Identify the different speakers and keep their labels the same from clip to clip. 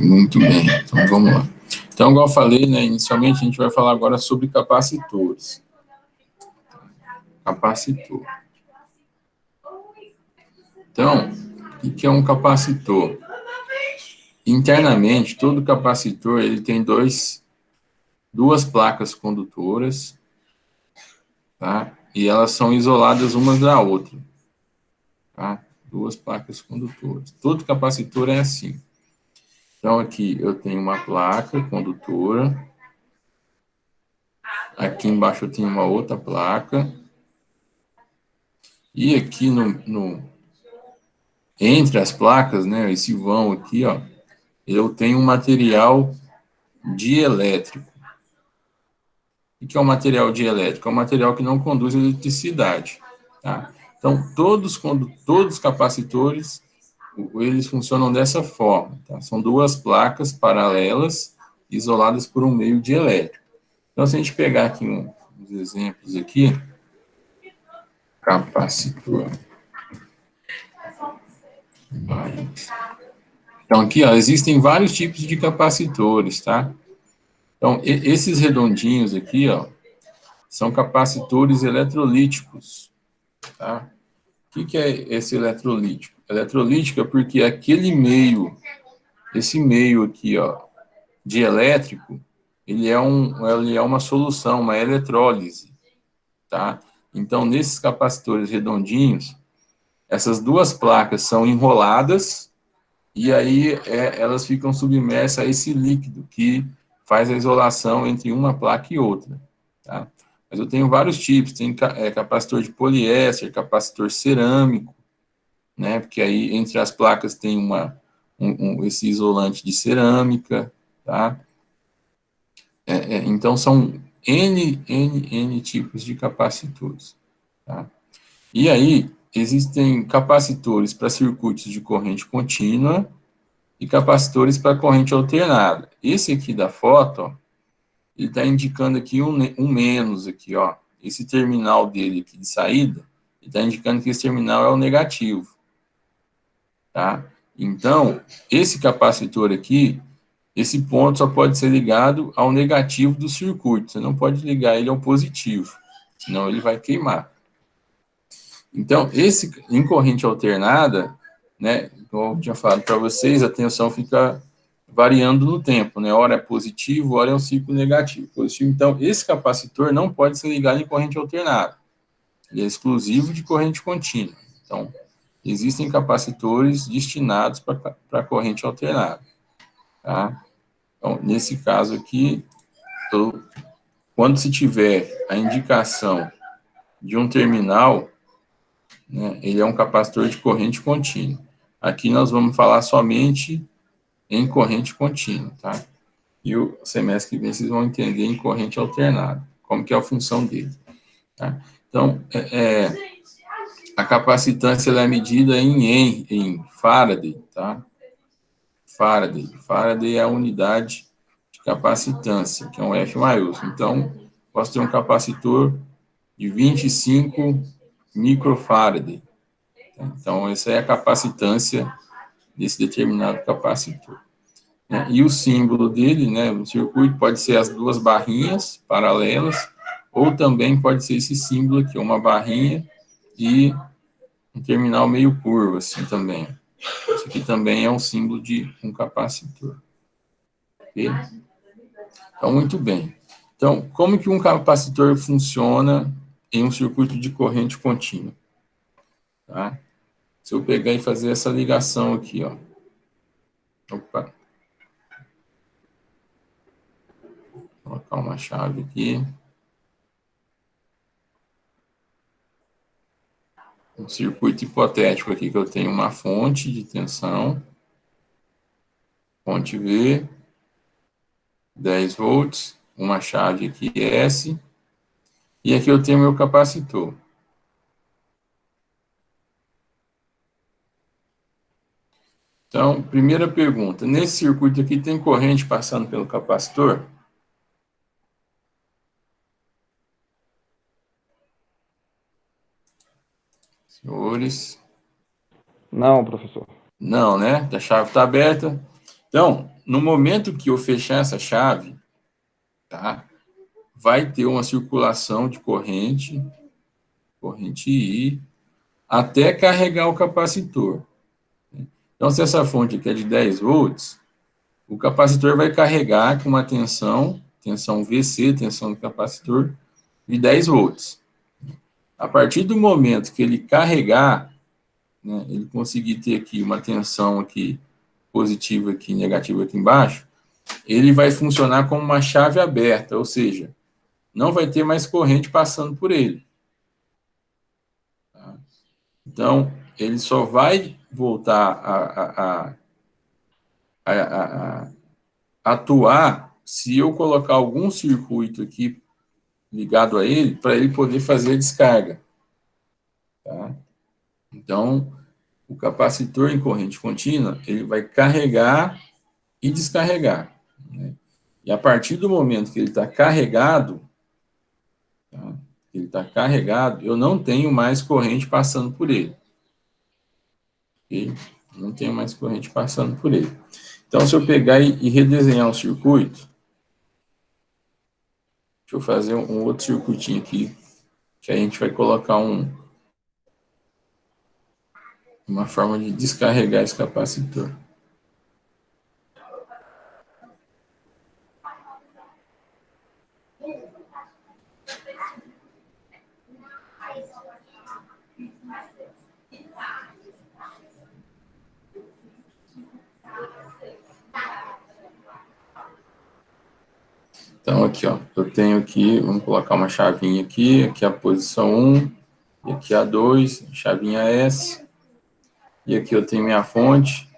Speaker 1: Muito bem, então vamos lá. Então, igual eu falei, né, inicialmente a gente vai falar agora sobre capacitores. Capacitor. Então, o que é um capacitor? Internamente, todo capacitor ele tem duas placas condutoras, tá? E elas são isoladas umas da outra, tá? Duas placas condutoras. Todo capacitor é assim. Então, aqui eu tenho uma placa condutora. Aqui embaixo eu tenho uma outra placa. E aqui entre as placas, né, esse vão aqui, ó, eu tenho um material dielétrico. O que é um material dielétrico? É um material que não conduz eletricidade, tá? Então, todos os capacitores, eles funcionam dessa forma, tá? São duas placas paralelas, isoladas por um meio dielétrico. Então, se a gente pegar aqui uns exemplos aqui, capacitor. Então, aqui, ó, existem vários tipos de capacitores, tá? Então, esses redondinhos aqui, ó, são capacitores eletrolíticos, tá? O que é esse eletrolítico? Eletrolítico é porque esse meio aqui, ó, dielétrico, ele é uma solução, uma eletrólise, tá? Então, nesses capacitores redondinhos, essas duas placas são enroladas e aí elas ficam submersas a esse líquido que faz a isolação entre uma placa e outra, tá? Mas eu tenho vários tipos, tem capacitor de poliéster, capacitor cerâmico, né? Porque aí entre as placas tem esse isolante de cerâmica, tá? Então são N tipos de capacitores, tá? E aí existem capacitores para circuitos de corrente contínua e capacitores para corrente alternada. Esse aqui da foto, ó, ele está indicando aqui um menos aqui, ó. Esse terminal dele aqui de saída, ele está indicando que esse terminal é o negativo, tá? Então, esse capacitor aqui, esse ponto só pode ser ligado ao negativo do circuito. Você não pode ligar ele ao positivo, senão ele vai queimar. Então, esse em corrente alternada, né, como eu tinha falado para vocês, a tensão fica variando no tempo, né? Ora é positivo, ora é um ciclo negativo. Positivo. Então, esse capacitor não pode ser ligado em corrente alternada. Ele é exclusivo de corrente contínua. Então, existem capacitores destinados para corrente alternada, tá? Então, nesse caso aqui, quando se tiver a indicação de um terminal, né, ele é um capacitor de corrente contínua. Aqui nós vamos falar somente em corrente contínua, tá? E o semestre que vem vocês vão entender em corrente alternada, como que é a função dele, tá? Então, a capacitância ela é medida em Faraday, tá? Faraday é a unidade de capacitância, que é um F maiúsculo. Então, posso ter um capacitor de 25 microfaraday. Então, essa é a capacitância desse determinado capacitor. E o símbolo dele, né, o circuito pode ser as duas barrinhas paralelas, ou também pode ser esse símbolo aqui, uma barrinha e um terminal meio curvo, assim também. Isso aqui também é um símbolo de um capacitor. Ok? Então, muito bem. Então, como que um capacitor funciona em um circuito de corrente contínua? Tá? Se eu pegar e fazer essa ligação aqui, ó. Opa. Vou colocar uma chave aqui. Um circuito hipotético aqui que eu tenho uma fonte de tensão, fonte V, 10 volts, uma chave aqui S, e aqui eu tenho meu capacitor. Então, primeira pergunta, nesse circuito aqui tem corrente passando pelo capacitor? Senhores?
Speaker 2: Não, professor.
Speaker 1: Não, né? A chave está aberta. Então, no momento que eu fechar essa chave, tá, vai ter uma circulação de corrente I, até carregar o capacitor. Então, se essa fonte aqui é de 10 volts, o capacitor vai carregar com uma tensão VC, tensão do capacitor, de 10 volts. A partir do momento que ele carregar, né, ele conseguir ter aqui uma tensão aqui positiva aqui, negativa aqui embaixo, ele vai funcionar como uma chave aberta, ou seja, não vai ter mais corrente passando por ele. Tá? Então, ele só vai voltar a atuar se eu colocar algum circuito aqui ligado a ele, para ele poder fazer a descarga. Tá? Então, o capacitor em corrente contínua, ele vai carregar e descarregar. Né? E a partir do momento que ele está carregado, tá? Eu não tenho mais corrente passando por ele. Okay? Não tenho mais corrente passando por ele. Então, se eu pegar e redesenhar um circuito, deixa eu fazer um outro circuitinho aqui, que a gente vai colocar uma forma de descarregar esse capacitor. Então, aqui, ó, eu tenho aqui, vamos colocar uma chavinha aqui a posição 1, e aqui a 2, chavinha S, e aqui eu tenho minha fonte,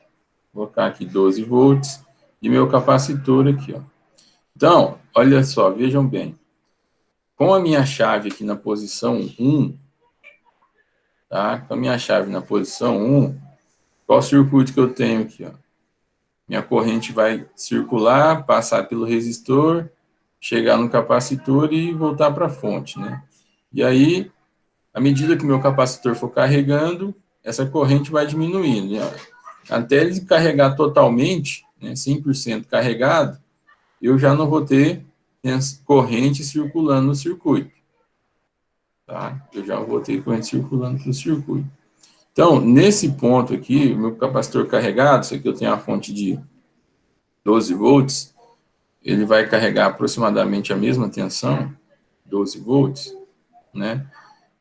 Speaker 1: vou colocar aqui 12 volts, e meu capacitor aqui, ó. Então, olha só, vejam bem, com a minha chave aqui na posição 1, tá? Com a minha chave na posição 1, qual o circuito que eu tenho aqui, ó? Minha corrente vai circular, passar pelo resistor, chegar no capacitor e voltar para a fonte, né? E aí, à medida que o meu capacitor for carregando, essa corrente vai diminuindo, né? Até ele carregar totalmente, né, 100% carregado, eu já não vou ter corrente circulando no circuito. Tá? Eu já vou ter corrente circulando no circuito. Então, nesse ponto aqui, o meu capacitor carregado, isso aqui eu tenho a fonte de 12 volts, ele vai carregar aproximadamente a mesma tensão, 12 volts, né?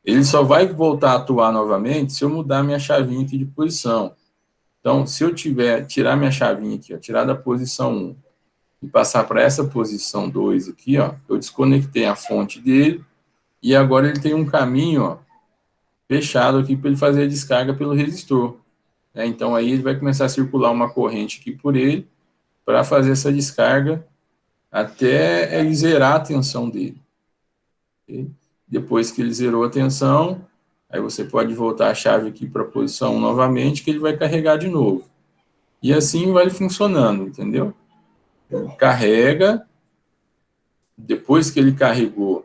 Speaker 1: Ele só vai voltar a atuar novamente se eu mudar minha chavinha aqui de posição. Então, se eu tirar minha chavinha aqui, ó, tirar da posição 1 e passar para essa posição 2 aqui, ó, eu desconectei a fonte dele e agora ele tem um caminho, ó, fechado aqui para ele fazer a descarga pelo resistor. Né? Então, aí ele vai começar a circular uma corrente aqui por ele para fazer essa descarga até ele zerar a tensão dele. Okay? Depois que ele zerou a tensão, aí você pode voltar a chave aqui para a posição 1 novamente, que ele vai carregar de novo. E assim vai funcionando, entendeu? Ele carrega, depois que ele carregou,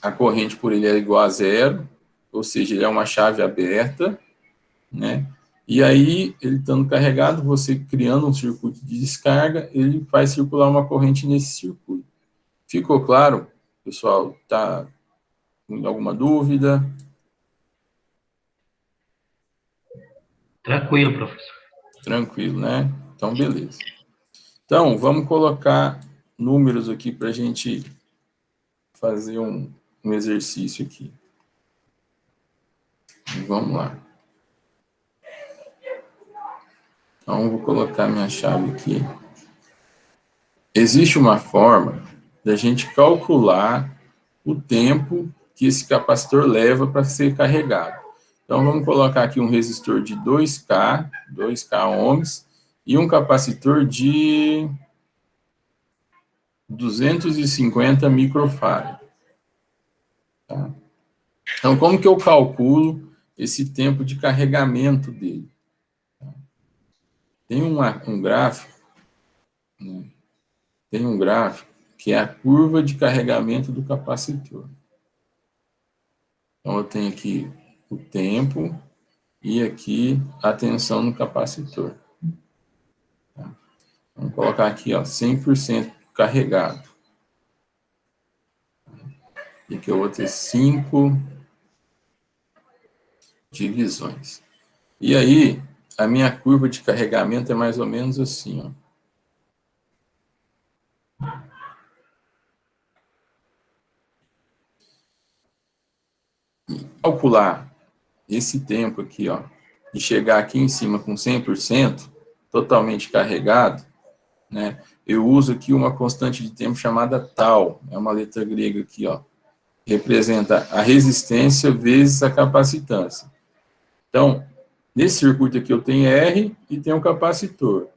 Speaker 1: a corrente por ele é igual a zero, ou seja, ele é uma chave aberta, né? E aí, ele estando carregado, você criando um circuito de descarga, ele vai circular uma corrente nesse circuito. Ficou claro, pessoal? Tá com alguma dúvida?
Speaker 2: Tranquilo, professor.
Speaker 1: Tranquilo, né? Então, beleza. Então, vamos colocar números aqui para a gente fazer um exercício aqui. Vamos lá. Então, vou colocar minha chave aqui. Existe uma forma da gente calcular o tempo que esse capacitor leva para ser carregado. Então, vamos colocar aqui um resistor de 2K ohms, e um capacitor de 250 microfarad. Tá? Então, como que eu calculo esse tempo de carregamento dele? Tem um gráfico, né? Tem um gráfico que é a curva de carregamento do capacitor. Então, eu tenho aqui o tempo e aqui a tensão no capacitor. Tá? Vamos colocar aqui, ó, 100% carregado. E aqui eu vou ter 5 divisões. E aí, a minha curva de carregamento é mais ou menos assim, ó. Calcular esse tempo aqui, ó, de chegar aqui em cima com 100%, totalmente carregado, né? Eu uso aqui uma constante de tempo chamada tau, é uma letra grega aqui, ó, representa a resistência vezes a capacitância. Então, nesse circuito aqui eu tenho R e tenho um capacitor,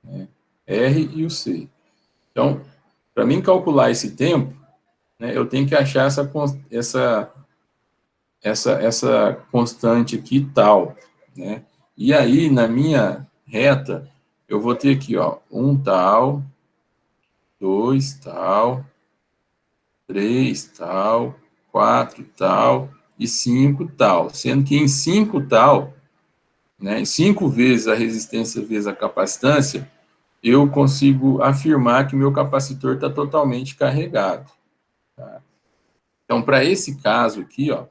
Speaker 1: né? R e o C. Então, para mim calcular esse tempo, né, eu tenho que achar essa constante aqui tal, né? E aí, na minha reta, eu vou ter aqui, ó, 1 tal, 2 tal, 3 tal, 4 tal e 5 tal, sendo que em 5 tal, né, em 5 vezes a resistência vezes a capacitância, eu consigo afirmar que meu capacitor está totalmente carregado. Tá? Então, para esse caso aqui, ó,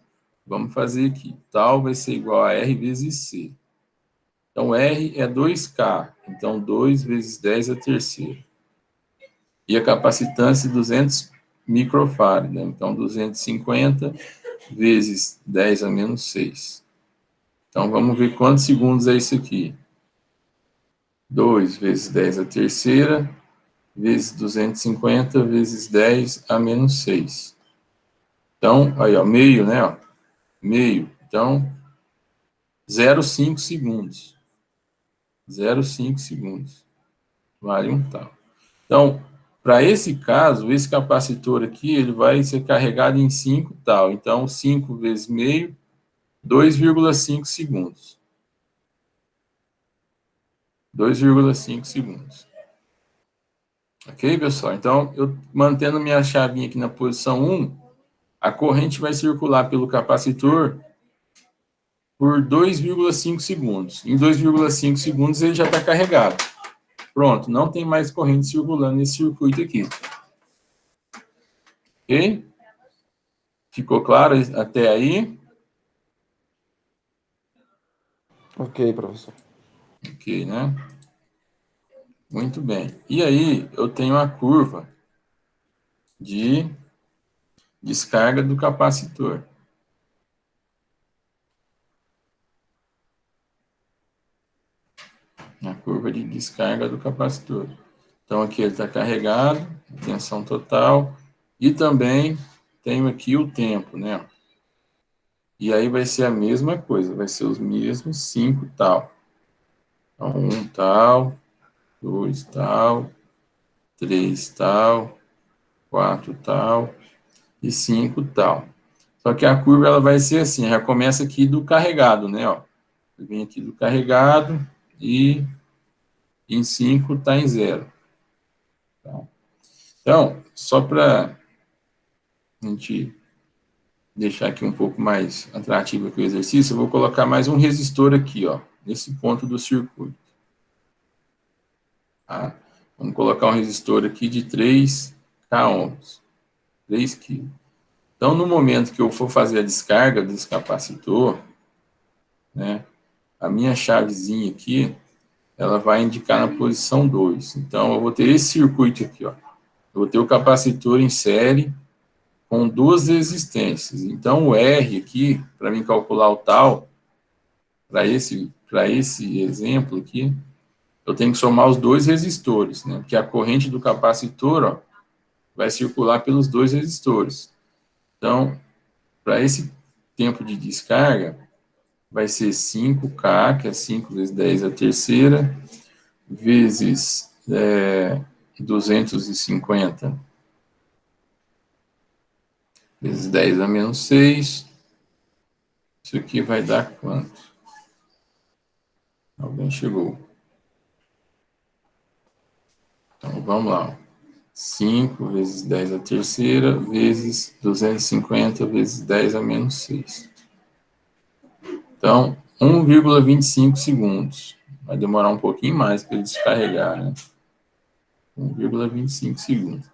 Speaker 1: vamos fazer aqui, tal vai ser igual a R vezes C. Então, R é 2K, então 2 vezes 10 é a terceira. E a capacitância 200 microfarad, né? Então 250 vezes 10 a menos 6. Então, vamos ver quantos segundos é isso aqui. 2 vezes 10 a terceira, vezes 250, vezes 10 a menos 6. Então, aí, ó, meio, né, ó, meio. Então, 0,5 segundos. 0,5 segundos. Vale um tal. Então, para esse caso, esse capacitor aqui, ele vai ser carregado em 5 tal. Então, 5 vezes meio, 2,5 segundos. 2,5 segundos. Ok, pessoal? Então, eu mantendo minha chavinha aqui na posição 1, a corrente vai circular pelo capacitor por 2,5 segundos. Em 2,5 segundos, ele já está carregado. Pronto, não tem mais corrente circulando nesse circuito aqui. Ok? Ficou claro até aí?
Speaker 2: Ok, professor.
Speaker 1: Ok, né? Muito bem. E aí, eu tenho a curva de descarga do capacitor. A curva de descarga do capacitor. Então, aqui ele está carregado, tensão total, e também tenho aqui o tempo, né? E aí vai ser a mesma coisa, vai ser os mesmos 5 tal. Então, 1 tal, 2 tal, 3 tal, 4 tal e 5 tal. Só que a curva ela vai ser assim, já começa aqui do carregado, né? Ó. Vem aqui do carregado e em 5 está em 0. Tá? Então, só para a gente deixar aqui um pouco mais atrativo aqui o exercício, eu vou colocar mais um resistor aqui, ó, nesse ponto do circuito. Tá? Vamos colocar um resistor aqui de 3K ohms, 3 kg. Então, no momento que eu for fazer a descarga desse capacitor, né, a minha chavezinha aqui, ela vai indicar na posição 2. Então, eu vou ter esse circuito aqui, ó. Eu vou ter o capacitor em série com duas resistências. Então, o R aqui, para mim calcular o tal, para esse exemplo aqui, eu tenho que somar os dois resistores, né? Porque a corrente do capacitor, ó, vai circular pelos dois resistores. Então, para esse tempo de descarga, vai ser 5K, que é 5 vezes 10 a terceira, vezes 250, vezes 10 a menos 6. Isso aqui vai dar quanto? Alguém chegou. Então, vamos lá. 5 vezes 10 a terceira, vezes 250, vezes 10 a menos 6. Então, 1,25 segundos. vai demorar um pouquinho mais para ele descarregar, né? 1,25 segundos.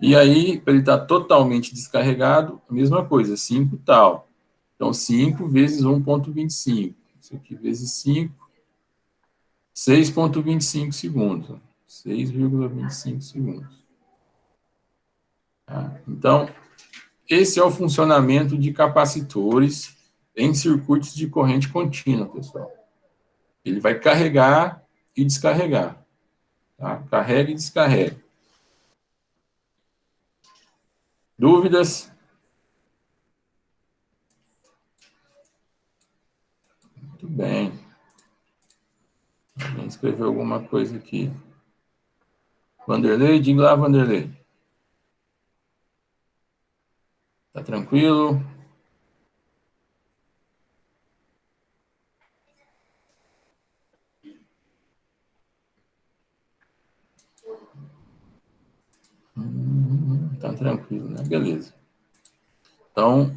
Speaker 1: E aí, para ele estar totalmente descarregado, a mesma coisa, 5 tal. Então, 5 vezes 1,25. Isso aqui vezes 5, 6,25 segundos. 6,25 segundos. Tá? Então, esse é o funcionamento de capacitores em circuitos de corrente contínua, pessoal. Ele vai carregar e descarregar. Tá? Carrega e descarrega. Dúvidas? Muito bem. Alguém escreveu alguma coisa aqui. Vanderlei, diga lá, Vanderlei. Tá tranquilo? Tá tranquilo, né? Beleza. Então,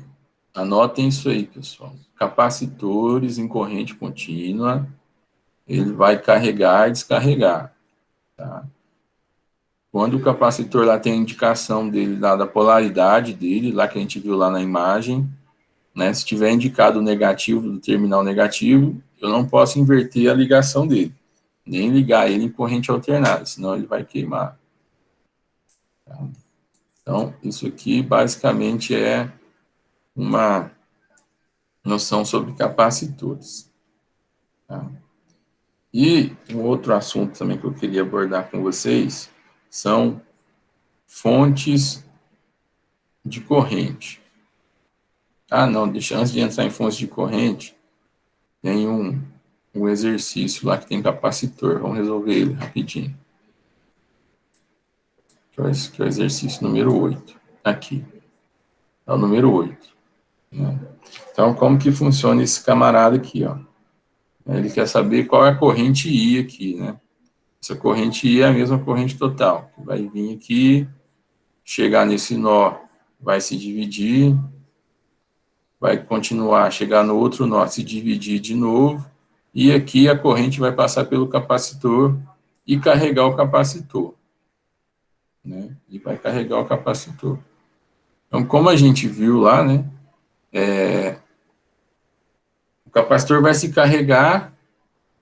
Speaker 1: anotem isso aí, pessoal. Capacitores em corrente contínua, ele vai carregar e descarregar, tá? Quando o capacitor lá tem a indicação dele, lá da polaridade dele, lá que a gente viu lá na imagem, né? Se tiver indicado o negativo do terminal negativo, eu não posso inverter a ligação dele, nem ligar ele em corrente alternada, senão ele vai queimar. Tá? Então, isso aqui basicamente é uma noção sobre capacitores. Tá? E um outro assunto também que eu queria abordar com vocês são fontes de corrente. Ah, não, deixa, antes de entrar em fontes de corrente, tem um exercício lá que tem capacitor. Vamos resolver ele rapidinho. Que é o exercício número 8. Aqui. É o número 8. Né? Então, como que funciona esse camarada aqui, ó? Ele quer saber qual é a corrente I aqui, né? Essa corrente I é a mesma corrente total. Vai vir aqui, chegar nesse nó, vai se dividir, vai continuar, chegar no outro nó, se dividir de novo, e aqui a corrente vai passar pelo capacitor e carregar o capacitor. Né? E vai carregar o capacitor. Então, como a gente viu lá, né? O capacitor vai se carregar,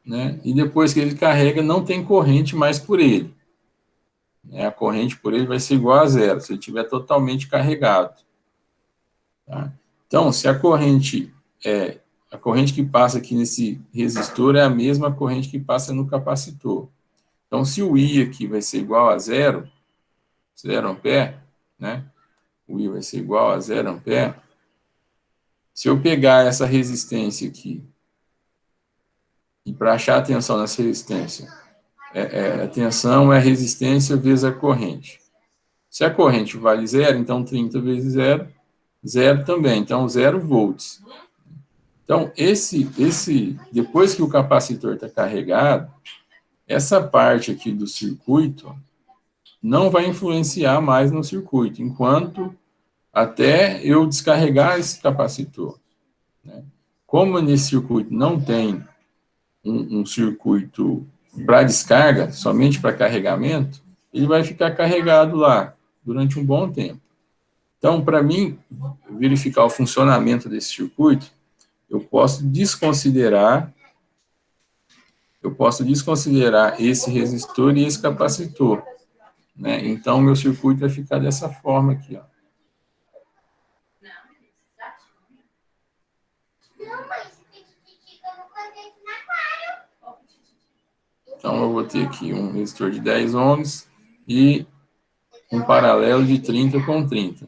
Speaker 1: né? E depois que ele carrega, não tem corrente mais por ele. A corrente por ele vai ser igual a zero, se ele estiver totalmente carregado. Tá? Então, se a corrente que passa aqui nesse resistor é a mesma corrente que passa no capacitor. Então, se o I aqui vai ser igual a zero ampere, né? O I vai ser igual a 0 ampere. Se eu pegar essa resistência aqui, e para achar a tensão nessa resistência, a tensão é a resistência vezes a corrente. Se a corrente vale 0, então 30 vezes 0, 0 também, então 0 volts. Então, depois que o capacitor está carregado, essa parte aqui do circuito não vai influenciar mais no circuito, enquanto até eu descarregar esse capacitor. Né? Como nesse circuito não tem um circuito para descarga, somente para carregamento, ele vai ficar carregado lá durante um bom tempo. Então, para mim, verificar o funcionamento desse circuito, eu posso desconsiderar esse resistor e esse capacitor. Né? Então, meu circuito vai ficar dessa forma aqui. Ó. Então, eu vou ter aqui um resistor de 10 ohms e um paralelo de 30 com 30.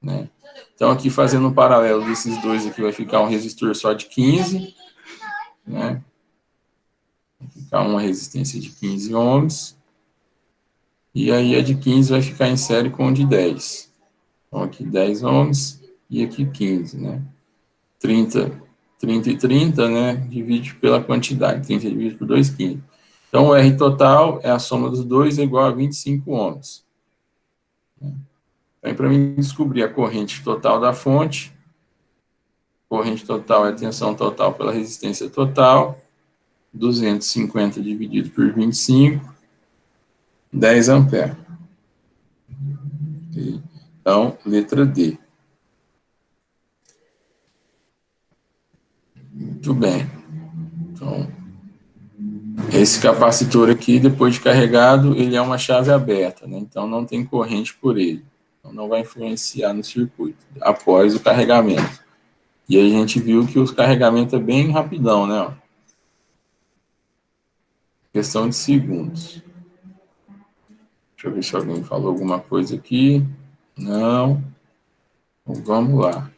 Speaker 1: Né? Então, aqui fazendo um paralelo desses dois aqui, vai ficar um resistor só de 15. Né? Vai ficar uma resistência de 15 ohms. E aí a de 15 vai ficar em série com o de 10. Então, aqui 10 ohms e aqui 15, né? 30 e 30, né? Divide pela quantidade. 30 dividido por 2, 15. Então, o R total é a soma dos dois, é igual a 25 ohms. Então, para mim descobrir a corrente total da fonte, corrente total é a tensão total pela resistência total, 250 dividido por 25, 10 amperes. Okay? Então, letra D. Muito bem. Então, esse capacitor aqui, depois de carregado, ele é uma chave aberta, né? Então não tem corrente por ele. Então não vai influenciar no circuito após o carregamento. E a gente viu que o carregamento é bem rapidão, né? Questão de segundos. Deixa eu ver se alguém falou alguma coisa aqui. Não. Então, vamos lá.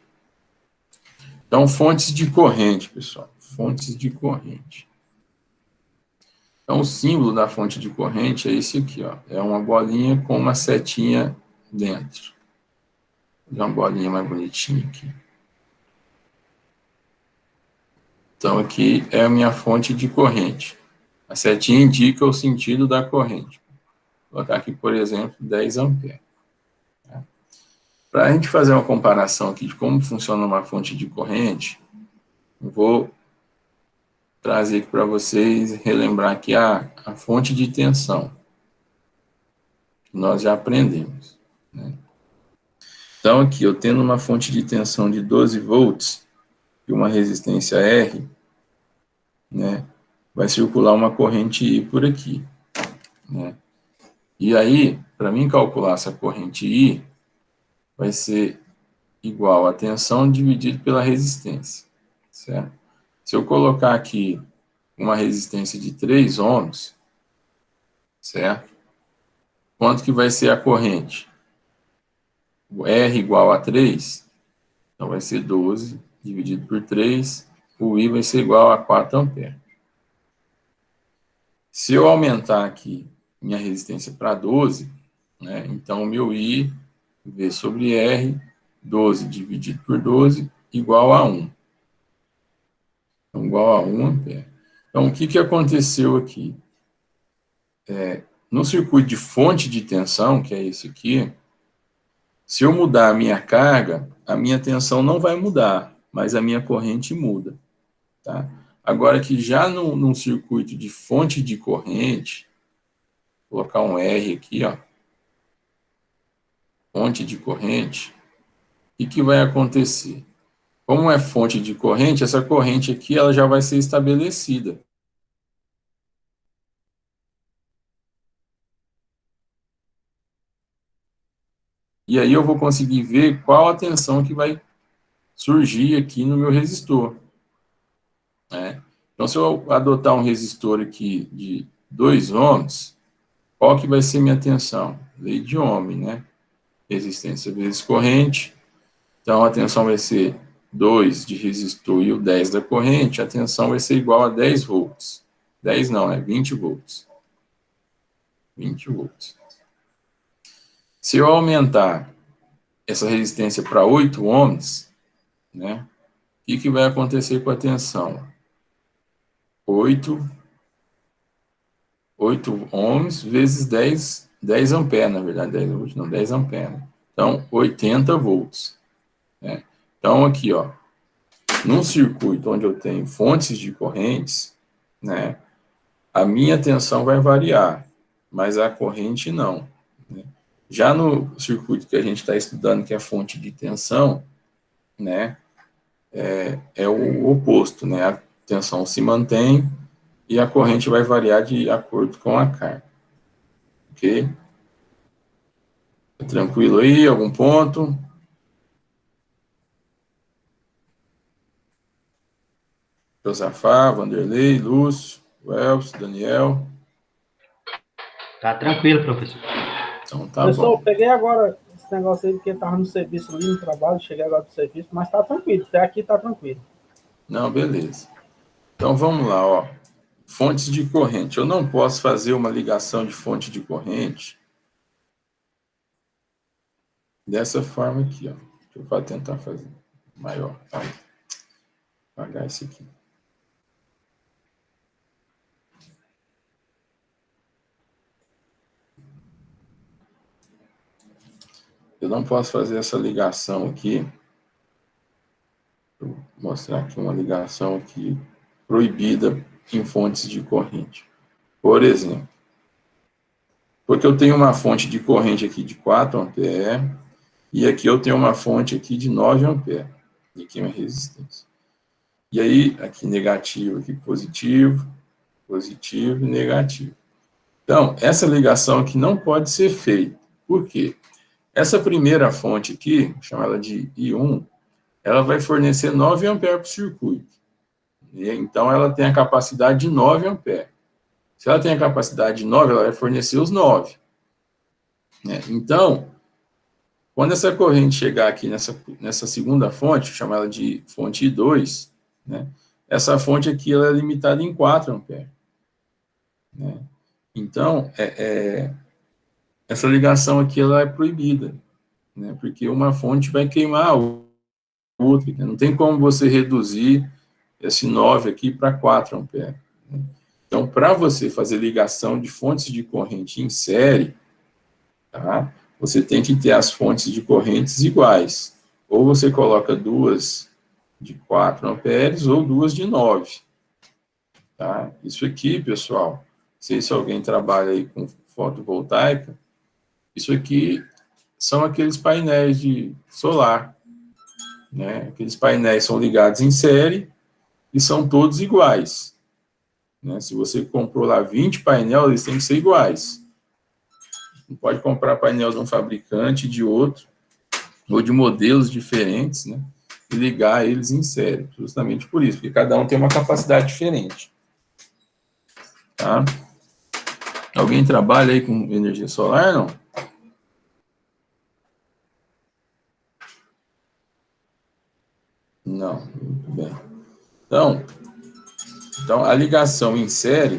Speaker 1: Então, fontes de corrente, pessoal. Fontes de corrente. Então, o símbolo da fonte de corrente é esse aqui, ó. É uma bolinha com uma setinha dentro. Vou dar uma bolinha mais bonitinha aqui. Então, aqui é a minha fonte de corrente. A setinha indica o sentido da corrente. Vou colocar aqui, por exemplo, 10 amperes. Tá? Para a gente fazer uma comparação aqui de como funciona uma fonte de corrente, eu vou trazer aqui para vocês, relembrar aqui a fonte de tensão. Que nós já aprendemos. Né? Então, aqui, eu tendo uma fonte de tensão de 12 volts e uma resistência R, né, vai circular uma corrente I por aqui. Né? E aí, para mim calcular essa corrente I, vai ser igual a tensão dividido pela resistência. Certo? Se eu colocar aqui uma resistência de 3 ohms, certo? Quanto que vai ser a corrente? O R igual a 3, então vai ser 12 dividido por 3, o I vai ser igual a 4 amperes. Se eu aumentar aqui minha resistência para 12, né, então o meu I, V sobre R, 12 dividido por 12, igual a 1. Então, igual a 1 ampere. Então, o que aconteceu aqui? No circuito de fonte de tensão, que é esse aqui, se eu mudar a minha carga, a minha tensão não vai mudar, mas a minha corrente muda. Tá? Agora que já num circuito de fonte de corrente, vou colocar um R aqui, ó, fonte de corrente, o que vai acontecer? Como é fonte de corrente, essa corrente aqui ela já vai ser estabelecida. E aí eu vou conseguir ver qual a tensão que vai surgir aqui no meu resistor. Né? Então, se eu adotar um resistor aqui de 2 ohms, qual que vai ser minha tensão? Lei de Ohm, né? Resistência vezes corrente. Então, a tensão vai ser 2 de resistor e o 10 da corrente, a tensão vai ser igual a 10 volts. 10 não, é 20 volts. 20 volts. Se eu aumentar essa resistência para 8 ohms, né? O que vai acontecer com a tensão? 8 ohms vezes 10 amperes, na verdade, 10 volts, não, 10 amperes. Então, 80 volts. Né? Então, aqui, ó, num circuito onde eu tenho fontes de correntes, né, a minha tensão vai variar, mas a corrente não. Né? Já no circuito que a gente está estudando, que é a fonte de tensão, né, é o oposto, né? A tensão se mantém e a corrente vai variar de acordo com a carga. Ok? Tá tranquilo aí? Algum ponto? Josafá, Vanderlei, Lúcio, Welps, Daniel.
Speaker 3: Tá tranquilo, professor.
Speaker 1: Então tá
Speaker 4: Professor,
Speaker 1: bom.
Speaker 4: peguei agora esse negócio aí, porque estava no serviço ali, no trabalho, cheguei agora do serviço, mas tá tranquilo, até aqui tá tranquilo.
Speaker 1: Não, beleza. Então vamos lá, ó. Fontes de corrente. Eu não posso fazer uma ligação de fonte de corrente dessa forma aqui, ó. Deixa eu tentar fazer maior. Tá? Vou apagar esse aqui. Eu não posso fazer essa ligação aqui. Vou mostrar aqui uma ligação aqui proibida em fontes de corrente. Por exemplo, porque eu tenho uma fonte de corrente aqui de 4 amperes, e aqui eu tenho uma fonte aqui de 9 amperes, e aqui uma resistência. E aí, aqui negativo, aqui positivo, positivo e negativo. Então, essa ligação aqui não pode ser feita. Por quê? Essa primeira fonte aqui, chama ela de I1, ela vai fornecer 9 amperes para o circuito. E, então, ela tem a capacidade de 9 amperes. Se ela tem a capacidade de 9, ela vai fornecer os 9. Né? Então, quando essa corrente chegar aqui nessa segunda fonte, chama ela de fonte I2, né? Essa fonte aqui ela é limitada em 4 amperes. Né? Então, essa ligação aqui ela é proibida, né? Porque uma fonte vai queimar a outra. Né? Não tem como você reduzir esse 9 aqui para 4 amperes. Né? Então, para você fazer ligação de fontes de corrente em série, tá? Você tem que ter as fontes de correntes iguais. Ou você coloca duas de 4 amperes ou duas de 9. Tá? Isso aqui, pessoal, não sei se alguém trabalha aí com fotovoltaica, isso aqui são aqueles painéis de solar. Né? Aqueles painéis são ligados em série e são todos iguais. Né? Se você comprou lá 20 painéis, eles têm que ser iguais. Não pode comprar painel de um fabricante e de outro, ou de modelos diferentes, né? E ligar eles em série, justamente por isso, porque cada um tem uma capacidade diferente. Tá? Alguém trabalha aí com energia solar, não? Não, muito bem. Então a ligação em série,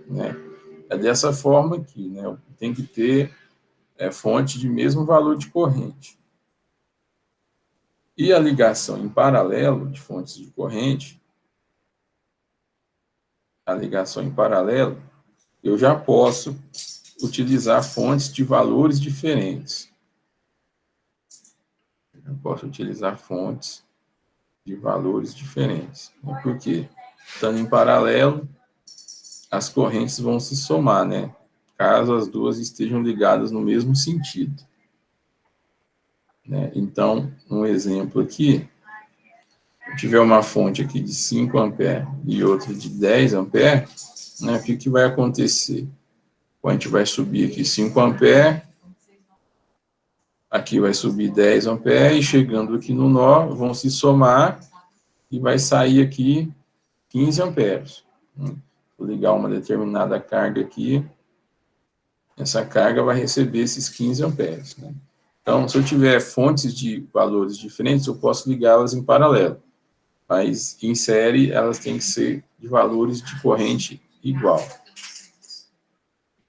Speaker 1: né, é dessa forma aqui, né? Tem que ter fonte de mesmo valor de corrente. E a ligação em paralelo de fontes de corrente, a ligação em paralelo, eu já posso utilizar fontes de valores diferentes. Eu posso utilizar fontes de valores diferentes. Por quê? Estando em paralelo, as correntes vão se somar, né? Caso as duas estejam ligadas no mesmo sentido. Né? Então, um exemplo aqui, se tiver uma fonte aqui de 5 amperes e outra de 10 amperes, né, o que vai acontecer? A gente vai subir aqui 5 amperes, aqui vai subir 10 amperes, e chegando aqui no nó, vão se somar e vai sair aqui 15 amperes. Vou ligar uma determinada carga aqui, essa carga vai receber esses 15 amperes. Né? Então, se eu tiver fontes de valores diferentes, eu posso ligá-las em paralelo. Mas, em série, elas têm que ser de valores de corrente igual.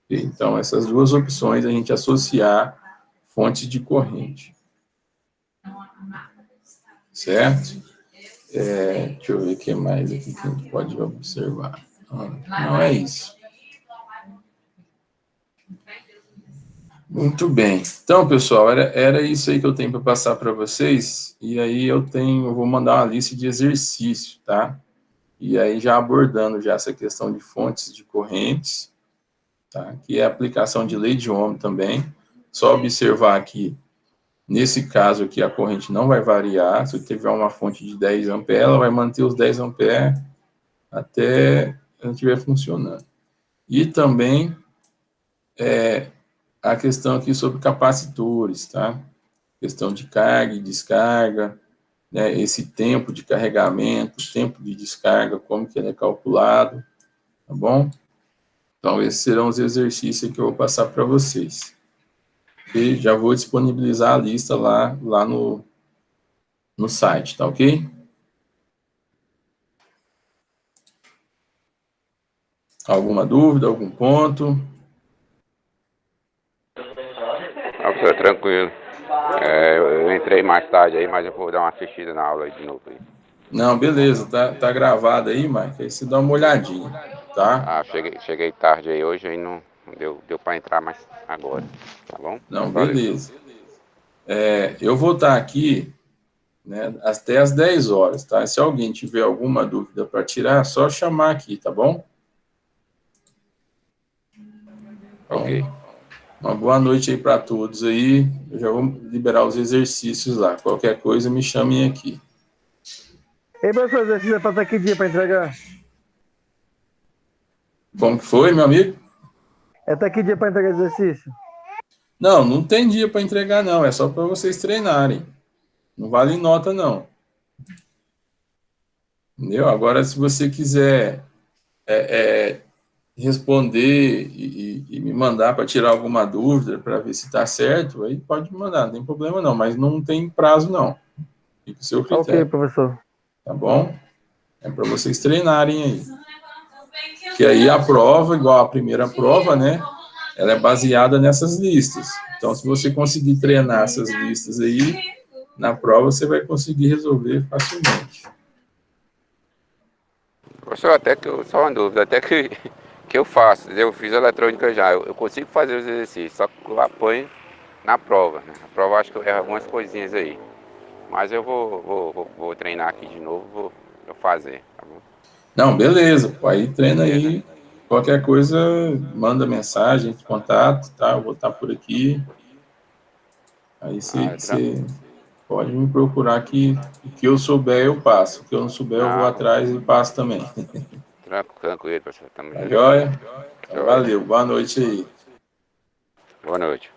Speaker 1: Então, essas duas opções, a gente associar fontes de corrente. Certo? Deixa eu ver o que mais aqui que a gente pode observar. Não é isso. Muito bem. Então, pessoal, era isso aí que eu tenho para passar para vocês. E aí eu vou mandar uma lista de exercícios, tá? E aí já abordando já essa questão de fontes de correntes, tá? Que é a aplicação de lei de Ohm também. Só observar aqui, nesse caso aqui, a corrente não vai variar. Se eu tiver uma fonte de 10 amperes, ela vai manter os 10 amperes até ela estiver funcionando. E também a questão aqui sobre capacitores, tá? Questão de carga e descarga, né? Esse tempo de carregamento, tempo de descarga, como que ele é calculado, tá bom? Então, esses serão os exercícios que eu vou passar para vocês. E já vou disponibilizar a lista lá no site, tá ok? Alguma dúvida, algum ponto?
Speaker 5: Não, professor, tranquilo. Eu entrei mais tarde aí, mas eu vou dar uma assistida na aula aí de novo. Aí.
Speaker 1: Não, beleza, tá gravado aí, Mike, aí você dá uma olhadinha, tá?
Speaker 5: Cheguei tarde aí hoje, aí não deu para entrar mais agora, tá bom?
Speaker 1: Não,
Speaker 5: Valeu.
Speaker 1: beleza. Eu vou estar aqui né, até às 10 horas, tá? Se alguém tiver alguma dúvida para tirar, é só chamar aqui, tá bom?
Speaker 5: Ok.
Speaker 1: Então, uma boa noite aí para todos aí. Eu já vou liberar os exercícios lá. Qualquer coisa, me chamem aqui.
Speaker 2: Ei, professor, exercício é pra até que dia pra entregar?
Speaker 1: Como que foi, meu amigo?
Speaker 2: É até que dia pra entregar exercício?
Speaker 1: Não, não tem dia para entregar, não. É só para vocês treinarem. Não vale nota, não. Entendeu? Agora, se você quiser responder e me mandar para tirar alguma dúvida, para ver se está certo, aí pode me mandar, não tem problema não, mas não tem prazo, não. Fica o seu
Speaker 2: Ok,
Speaker 1: critério,
Speaker 2: professor.
Speaker 1: tá bom? É para vocês treinarem aí. Que aí a prova, igual a primeira prova, né? Ela é baseada nessas listas. Então, se você conseguir treinar essas listas aí, na prova você vai conseguir resolver facilmente.
Speaker 5: Professor, até que eu, só uma dúvida, até que eu faço, eu fiz eletrônica já, eu consigo fazer os exercícios, só que eu apanho na prova, né? A prova acho que eu erro algumas coisinhas aí. Mas eu vou treinar aqui de novo, vou fazer, tá bom?
Speaker 1: Não, beleza, pô, aí treina
Speaker 5: Beleza.
Speaker 1: aí. Qualquer coisa, manda mensagem, entre em contato, tá? Eu vou estar por aqui. Aí você pode me procurar que o que eu souber eu passo. O que eu não souber eu vou
Speaker 5: Não,
Speaker 1: atrás e passo também.
Speaker 5: tranquilo, professor, tamo
Speaker 1: Tá
Speaker 5: junto.
Speaker 1: joia? Então,
Speaker 5: Joia.
Speaker 1: valeu, boa noite aí.
Speaker 5: Boa noite.